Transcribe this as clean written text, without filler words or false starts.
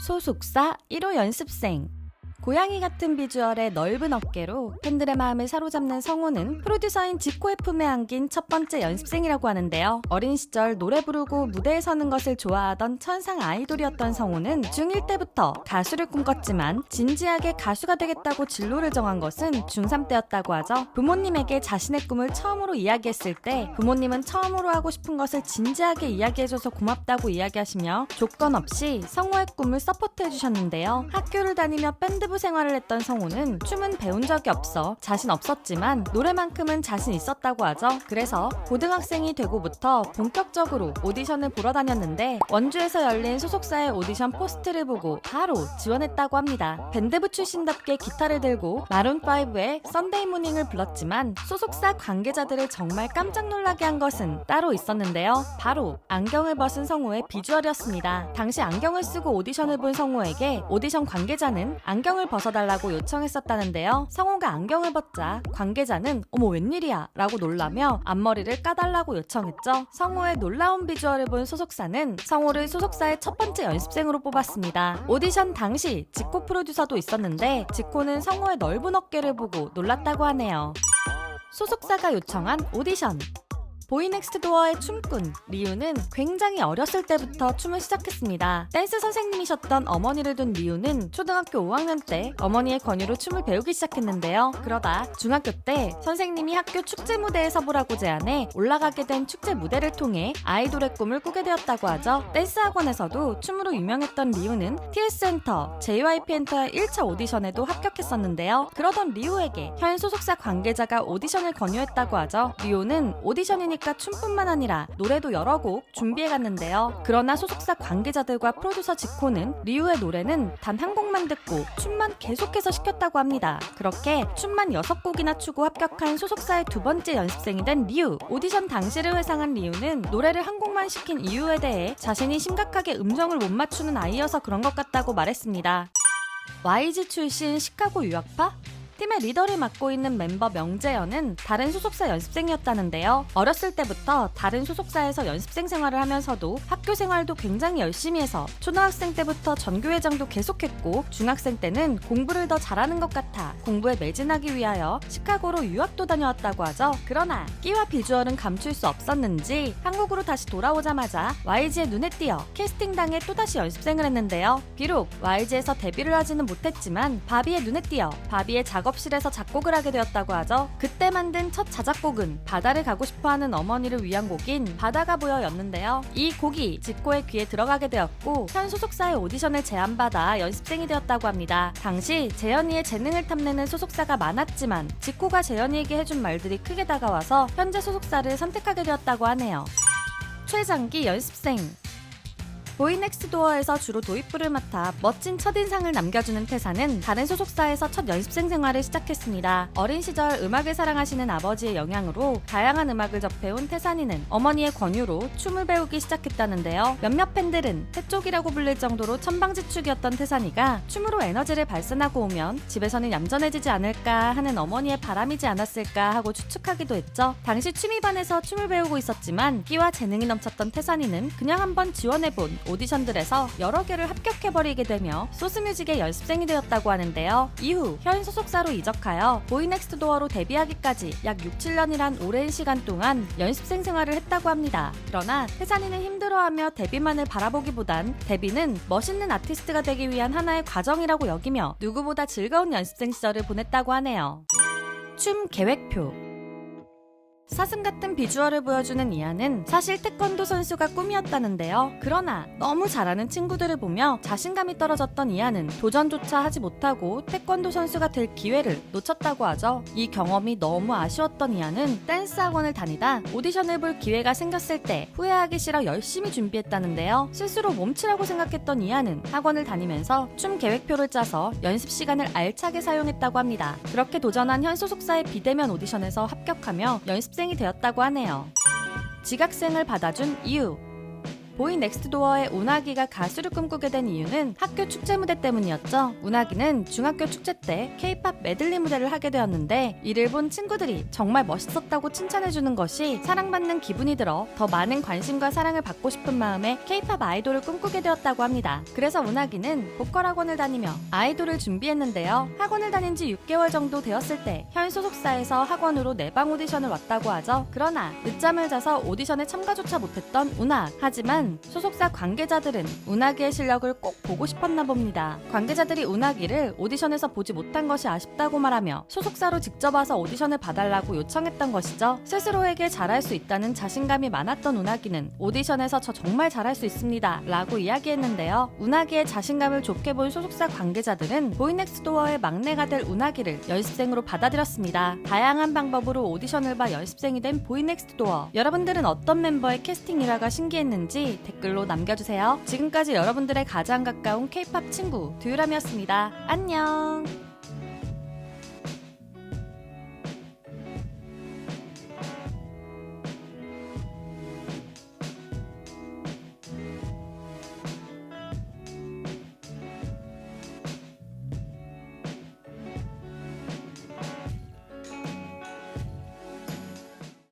소속사 1호 연습생. 고양이 같은 비주얼의 넓은 어깨로 팬들의 마음을 사로잡는 성우는 프로듀서인 지코의 품에 안긴 첫 번째 연습생이라고 하는데요. 어린 시절 노래 부르고 무대에 서는 것을 좋아하던 천상 아이돌이었던 성우는 중1 때부터 가수를 꿈꿨지만 진지하게 가수가 되겠다고 진로를 정한 것은 중3 때였다고 하죠. 부모님에게 자신의 꿈을 처음으로 이야기했을 때 부모님은 처음으로 하고 싶은 것을 진지하게 이야기해줘서 고맙다고 이야기하시며 조건 없이 성우의 꿈을 서포트해주셨는데요. 학교를 다니며 밴드 생활을 했던 성우는 춤은 배운 적이 없어 자신 없었지만 노래만큼은 자신 있었다고 하죠. 그래서 고등학생이 되고부터 본격적으로 오디션을 보러 다녔는데 원주에서 열린 소속사의 오디션 포스트를 보고 바로 지원했다고 합니다. 밴드부 출신답게 기타를 들고 마룬5의 썬데이 모닝을 불렀지만 소속사 관계자들을 정말 깜짝 놀라게 한 것은 따로 있었는데요. 바로 안경을 벗은 성우의 비주얼이었습니다. 당시 안경을 쓰고 오디션을 본 성우에게 오디션 관계자는 안경을 벗어달라고 요청했었다는데요. 성우가 안경을 벗자 관계자는 어머 웬일이야 라고 놀라며 앞머리를 까달라고 요청했죠. 성우의 놀라운 비주얼을 본 소속사는 성우를 소속사의 첫 번째 연습생으로 뽑았습니다. 오디션 당시 지코 프로듀서도 있었는데 지코는 성우의 넓은 어깨를 보고 놀랐다고 하네요. 소속사가 요청한 오디션. 보이넥스트도어의 춤꾼 리우는 굉장히 어렸을 때부터 춤을 시작했습니다. 댄스 선생님이셨던 어머니를 둔 리우는 초등학교 5학년 때 어머니의 권유로 춤을 배우기 시작했는데요. 그러다 중학교 때 선생님이 학교 축제 무대에 서보라고 제안해 올라가게 된 축제 무대를 통해 아이돌의 꿈을 꾸게 되었다고 하죠. 댄스 학원에서도 춤으로 유명했던 리우는 TS엔터, JYP엔터의 1차 오디션에도 합격했었는데요. 그러던 리우에게 현 소속사 관계자가 오디션을 권유했다고 하죠. 리우는 오디션이니까 춤뿐만 아니라 노래도 여러 곡 준비해갔는데요. 그러나 소속사 관계자들과 프로듀서 지코는 리우의 노래는 단 한 곡만 듣고 춤만 계속해서 시켰다고 합니다. 그렇게 춤만 6곡이나 추고 합격한 소속사의 두 번째 연습생이 된 리우. 오디션 당시를 회상한 리우는 노래를 한 곡만 시킨 이유에 대해 자신이 심각하게 음정을 못 맞추는 아이여서 그런 것 같다고 말했습니다. YG 출신 시카고 유학파? 팀의 리더를 맡고 있는 멤버 명재현은 다른 소속사 연습생이었다는데요. 어렸을 때부터 다른 소속사에서 연습생 생활을 하면서도 학교 생활도 굉장히 열심히 해서 초등학생 때부터 전교회장도 계속했고 중학생 때는 공부를 더 잘하는 것 같아 공부에 매진하기 위하여 시카고로 유학도 다녀왔다고 하죠. 그러나 끼와 비주얼은 감출 수 없었는지 한국으로 다시 돌아오자마자 YG의 눈에 띄어 캐스팅당해 또다시 연습생을 했는데요. 비록 YG에서 데뷔를 하지는 못했지만 바비의 눈에 띄어 바비의 작업실에서 작곡을 하게 되었다고 하죠. 그때 만든 첫 자작곡은 바다를 가고 싶어하는 어머니를 위한 곡인 바다가 보여였는데요. 이 곡이 지코의 귀에 들어가게 되었고 현 소속사의 오디션을 제안받아 연습생이 되었다고 합니다. 당시 재현이의 재능을 탐내는 소속사가 많았지만 지코가 재현이에게 해준 말들이 크게 다가와서 현재 소속사를 선택하게 되었다고 하네요. 최장기 연습생. 보이넥스트도어에서 주로 도입부를 맡아 멋진 첫인상을 남겨주는 태사는 다른 소속사에서 첫 연습생 생활을 시작했습니다. 어린 시절 음악을 사랑하시는 아버지의 영향으로 다양한 음악을 접해온 태산이는 어머니의 권유로 춤을 배우기 시작했다는데요. 몇몇 팬들은 태쪽이라고 불릴 정도로 천방지축이었던 태산이가 춤으로 에너지를 발산하고 오면 집에서는 얌전해지지 않을까 하는 어머니의 바람이지 않았을까 하고 추측하기도 했죠. 당시 취미반에서 춤을 배우고 있었지만 끼와 재능이 넘쳤던 태산이는 그냥 한번 지원해본 오디션들에서 여러 개를 합격해버리게 되며 소스뮤직의 연습생이 되었다고 하는데요. 이후 현 소속사로 이적하여 보이넥스트도어로 데뷔하기까지 약 6-7년이란 오랜 시간 동안 연습생 생활을 했다고 합니다. 그러나 태산이는 힘들어하며 데뷔만을 바라보기보단 데뷔는 멋있는 아티스트가 되기 위한 하나의 과정이라고 여기며 누구보다 즐거운 연습생 시절을 보냈다고 하네요. 춤 계획표. 사슴 같은 비주얼을 보여주는 이안은 사실 태권도 선수가 꿈이었다는데요. 그러나 너무 잘하는 친구들을 보며 자신감이 떨어졌던 이안은 도전조차 하지 못하고 태권도 선수가 될 기회를 놓쳤다고 하죠. 이 경험이 너무 아쉬웠던 이안은 댄스 학원을 다니다 오디션을 볼 기회가 생겼을 때 후회하기 싫어 열심히 준비했다는데요. 스스로 몸치라고 생각했던 이안은 학원을 다니면서 춤 계획표를 짜서 연습 시간을 알차게 사용했다고 합니다. 그렇게 도전한 현 소속사의 비대면 오디션에서 합격하며 연습생이 되었다고 하네요. 지각생을 받아준 이유. 보이넥스트도어의 운하기가 가수를 꿈꾸게 된 이유는 학교 축제 무대 때문이었죠. 운하기는 중학교 축제 때 K-팝 메들리 무대를 하게 되었는데 이를 본 친구들이 정말 멋있었다고 칭찬해주는 것이 사랑받는 기분이 들어 더 많은 관심과 사랑을 받고 싶은 마음에 K-팝 아이돌을 꿈꾸게 되었다고 합니다. 그래서 운하기는 보컬 학원을 다니며 아이돌을 준비했는데요. 학원을 다닌 지 6개월 정도 되었을 때 현 소속사에서 학원으로 내방 오디션을 왔다고 하죠. 그러나 늦잠을 자서 오디션에 참가조차 못했던 운하. 하지만 소속사 관계자들은 운하기의 실력을 꼭 보고 싶었나 봅니다. 관계자들이 운하기를 오디션에서 보지 못한 것이 아쉽다고 말하며 소속사로 직접 와서 오디션을 봐달라고 요청했던 것이죠. 스스로에게 잘할 수 있다는 자신감이 많았던 운하기는 오디션에서 저 정말 잘할 수 있습니다 라고 이야기했는데요. 운하기의 자신감을 좋게 본 소속사 관계자들은 보이넥스트도어의 막내가 될 운하기를 연습생으로 받아들였습니다. 다양한 방법으로 오디션을 봐 연습생이 된 보이넥스트도어. 여러분들은 어떤 멤버의 캐스팅 일화가 신기했는지 댓글로 남겨주세요. 지금까지 여러분들의 가장 가까운 K-팝 친구 듀유람이었습니다. 안녕.